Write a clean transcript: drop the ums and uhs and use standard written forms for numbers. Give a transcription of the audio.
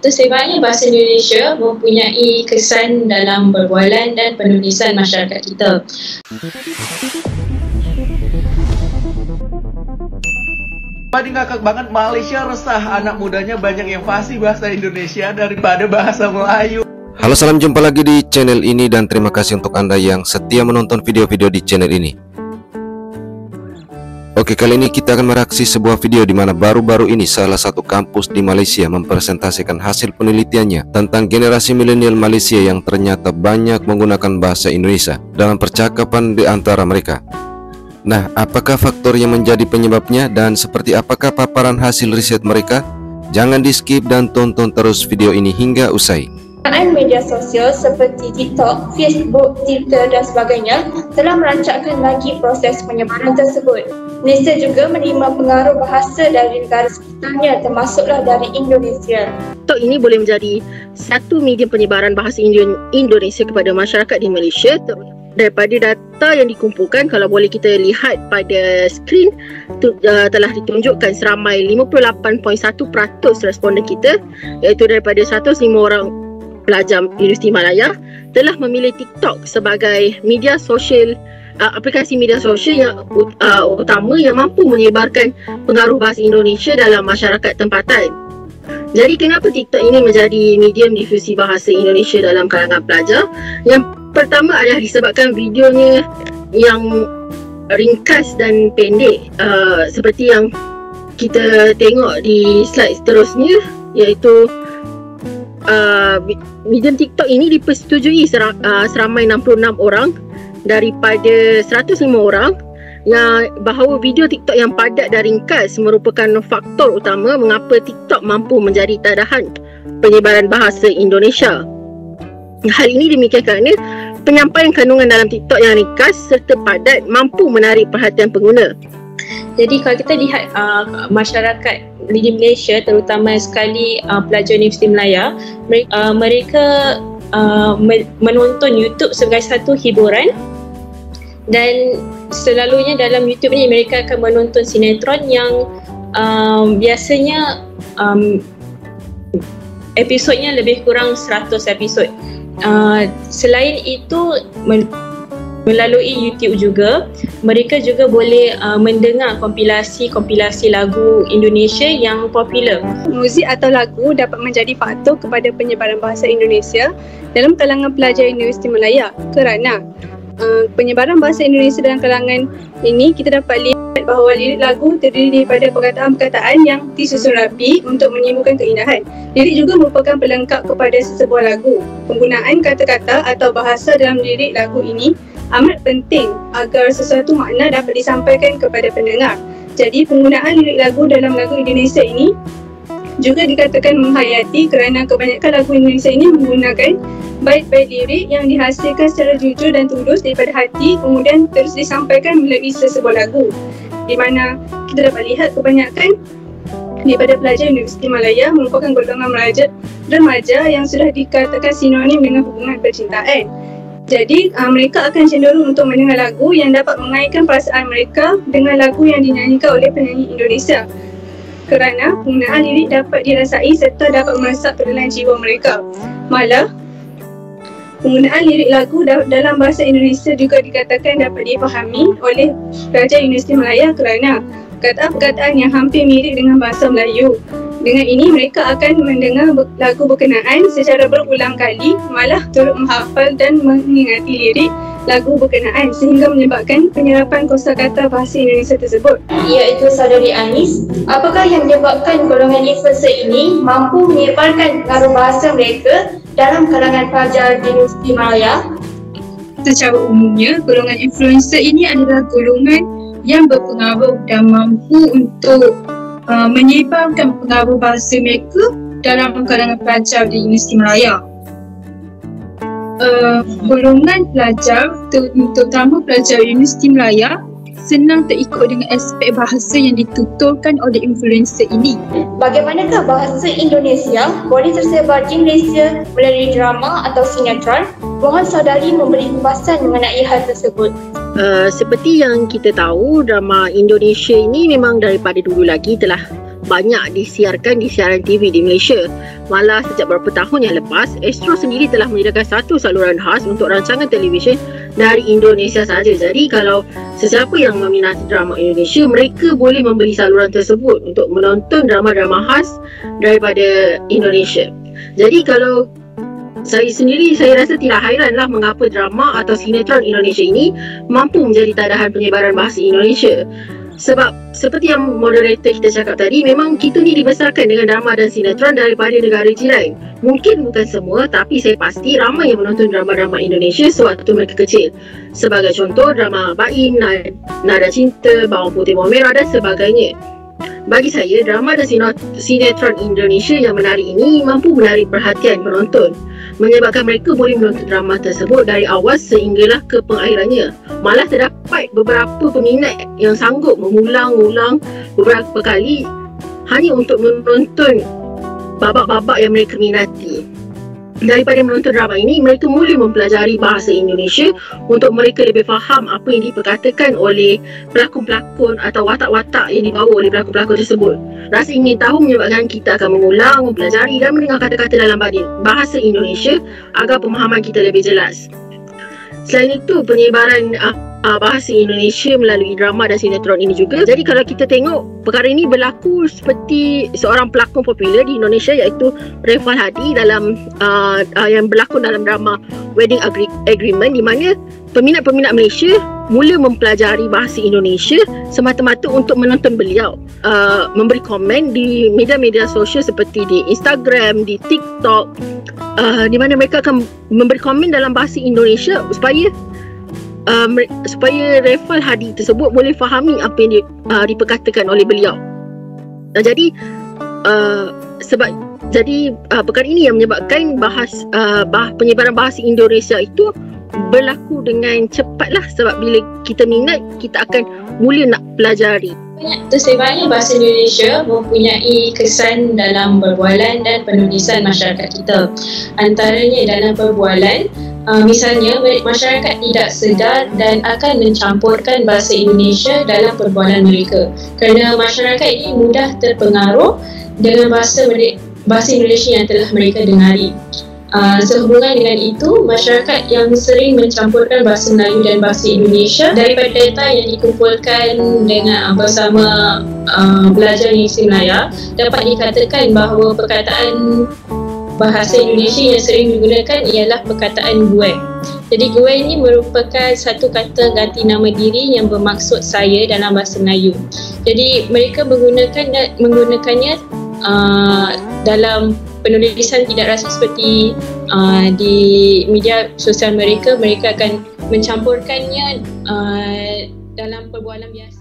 Tersebarnya bahasa Indonesia mempunyai kesan dalam perbualan dan penulisan masyarakat kita. Paling ngakak banget, Malaysia resah anak mudanya banyak yang fasih bahasa Indonesia daripada bahasa Melayu. Halo, salam jumpa lagi di channel ini dan terima kasih untuk Anda yang setia menonton video-video di channel ini. Oke, kali ini kita akan mereaksi sebuah video di mana baru-baru ini salah satu kampus di Malaysia mempresentasikan hasil penelitiannya tentang generasi milenial Malaysia yang ternyata banyak menggunakan bahasa Indonesia dalam percakapan di antara mereka. Nah, apakah faktor yang menjadi penyebabnya dan seperti apakah paparan hasil riset mereka? Jangan di-skip dan tonton terus video ini hingga usai. Penggunaan media sosial seperti TikTok, Facebook, Twitter dan sebagainya telah merancangkan lagi proses penyebaran tersebut. Malaysia juga menerima pengaruh bahasa dari negara sekitarnya termasuklah dari Indonesia. TikTok ini boleh menjadi satu medium penyebaran bahasa Indonesia kepada masyarakat di Malaysia. Daripada data yang dikumpulkan, kalau boleh kita lihat pada skrin, telah ditunjukkan seramai 58.1% responden kita, iaitu daripada 105 orang pelajar Universiti Malaya telah memilih TikTok sebagai media sosial, aplikasi media sosial yang utama yang mampu menyebarkan pengaruh bahasa Indonesia dalam masyarakat tempatan. Jadi kenapa TikTok ini menjadi medium difusi bahasa Indonesia dalam kalangan pelajar? Yang pertama adalah disebabkan videonya yang ringkas dan pendek, seperti yang kita tengok di slide seterusnya, iaitu medium TikTok ini dipersetujui seramai 66 orang daripada 105 orang, yang bahawa video TikTok yang padat dan ringkas merupakan faktor utama mengapa TikTok mampu menjadi tadahan penyebaran bahasa Indonesia. Hal ini demikian kerana penyampaian kandungan dalam TikTok yang ringkas serta padat mampu menarik perhatian pengguna. Jadi kalau kita lihat masyarakat di Malaysia, terutama sekali pelajar Universiti Malaya, mereka menonton YouTube sebagai satu hiburan, dan selalunya dalam YouTube ni mereka akan menonton sinetron yang biasanya episodnya lebih kurang 100 episod. Selain itu, melalui YouTube juga, mereka juga boleh mendengar kompilasi lagu Indonesia yang popular. Muzik atau lagu dapat menjadi faktor kepada penyebaran bahasa Indonesia dalam kalangan pelajar Universiti Malaya kerana penyebaran bahasa Indonesia dalam kalangan ini kita dapat lihat bahawa lirik lagu terdiri daripada perkataan-perkataan yang disusun rapi untuk menimbulkan keindahan. Lirik juga merupakan pelengkap kepada sesebuah lagu. Penggunaan kata-kata atau bahasa dalam lirik lagu ini amat penting agar sesuatu makna dapat disampaikan kepada pendengar. Jadi penggunaan lirik lagu dalam lagu Indonesia ini juga dikatakan menghayati kerana kebanyakan lagu Indonesia ini menggunakan bait-bait lirik yang dihasilkan secara jujur dan tulus daripada hati, kemudian terus disampaikan melalui sesebuah lagu, di mana kita dapat lihat kebanyakan daripada pelajar Universiti Malaya merupakan golongan remaja yang sudah dikatakan sinonim dengan hubungan percintaan. Jadi mereka akan cenderung untuk mendengar lagu yang dapat mengaitkan perasaan mereka dengan lagu yang dinyanyikan oleh penyanyi Indonesia, kerana penggunaan lirik dapat dirasai serta dapat meresap ke dalam jiwa mereka. Malah, penggunaan lirik lagu dalam bahasa Indonesia juga dikatakan dapat dipahami oleh pelajar Universiti Malaya kerana perkataan-perkataan yang hampir mirip dengan bahasa Melayu. Dengan ini, mereka akan mendengar lagu berkenaan secara berulang kali, malah turut menghafal dan mengingati lirik lagu berkenaan sehingga menyebabkan penyerapan kosakata bahasa Indonesia tersebut. Iaitu saudari Anis, apakah yang menyebabkan golongan influencer ini mampu menyebarkan pengaruh bahasa mereka dalam kalangan pelajar di Universiti Malaya? Secara umumnya, golongan influencer ini adalah golongan yang berpengaruh dan mampu untuk menyebarkan pengaruh bahasa mereka dalam kalangan pelajar di Universiti Malaya. Golongan pelajar, terutama pelajar Universiti Malaya, senang terikut dengan aspek bahasa yang dituturkan oleh influencer ini. Bagaimanakah bahasa Indonesia boleh tersebar di Malaysia melalui drama atau sinetron? Mohon saudari memberi ulasan mengenai hal tersebut. Seperti yang kita tahu, drama Indonesia ini memang daripada dulu lagi telah banyak disiarkan di siaran TV di Malaysia. Malah sejak beberapa tahun yang lepas, Astro sendiri telah menyediakan satu saluran khas untuk rancangan televisyen dari Indonesia saja. Jadi kalau sesiapa yang meminati drama Indonesia, mereka boleh membeli saluran tersebut untuk menonton drama-drama khas daripada Indonesia. Jadi kalau saya rasa tidak hairanlah mengapa drama atau sinetron Indonesia ini mampu menjadi tadahan penyebaran bahasa Indonesia. Sebab seperti yang moderator kita cakap tadi, memang kita ni dibesarkan dengan drama dan sinetron daripada negara jiran. Mungkin bukan semua, tapi saya pasti ramai yang menonton drama-drama Indonesia sewaktu mereka kecil. Sebagai contoh, drama Baim, Nada Cinta, Bawang Putih Bawang Merah dan sebagainya. Bagi saya, drama dan sinetron Indonesia yang menarik ini mampu menarik perhatian penonton, menyebabkan mereka boleh menonton drama tersebut dari awal sehinggalah ke pengakhirannya. Malah terdapat beberapa peminat yang sanggup mengulang-ulang beberapa kali hanya untuk menonton babak-babak yang mereka minati. Daripada menonton drama ini, mereka mula mempelajari bahasa Indonesia untuk mereka lebih faham apa yang diperkatakan oleh pelakon-pelakon atau watak-watak yang dibawa oleh pelakon-pelakon tersebut. Rasa ingin tahu menyebabkan kita akan mengulang, mempelajari dan mendengar kata-kata dalam bahasa Indonesia agar pemahaman kita lebih jelas. Selain itu, penyebaran bahasa Indonesia melalui drama dan sinetron ini juga. Jadi kalau kita tengok, perkara ini berlaku seperti seorang pelakon popular di Indonesia iaitu Reffal Hadi dalam yang berlakon dalam drama Wedding Agreement, di mana peminat-peminat Malaysia mula mempelajari bahasa Indonesia semata-mata untuk menonton beliau memberi komen di media-media sosial seperti di Instagram, di TikTok, di mana mereka akan memberi komen dalam bahasa Indonesia supaya Reffal Hadi tersebut boleh fahami apa yang diperkatakan oleh beliau. Jadi perkara ini yang menyebabkan penyebaran bahasa Indonesia itu berlaku dengan cepatlah, sebab bila kita minat, kita akan mula nak pelajari. Tersebarnya bahasa Indonesia mempunyai kesan dalam perbualan dan penulisan masyarakat kita. Antaranya dalam perbualan, misalnya masyarakat tidak sedar dan akan mencampurkan bahasa Indonesia dalam perbualan mereka kerana masyarakat ini mudah terpengaruh dengan bahasa Indonesia yang telah mereka dengari. Sehubungan dengan itu, masyarakat yang sering mencampurkan bahasa Melayu dan bahasa Indonesia, daripada data yang dikumpulkan dengan bersama pelajar Universiti Melaya, dapat dikatakan bahawa perkataan bahasa Indonesia yang sering digunakan ialah perkataan gue. Jadi gue ini merupakan satu kata ganti nama diri yang bermaksud saya dalam bahasa Melayu. Jadi mereka menggunakannya dalam penulisan tidak rasmi seperti di media sosial mereka akan mencampurkannya dalam perbualan biasa.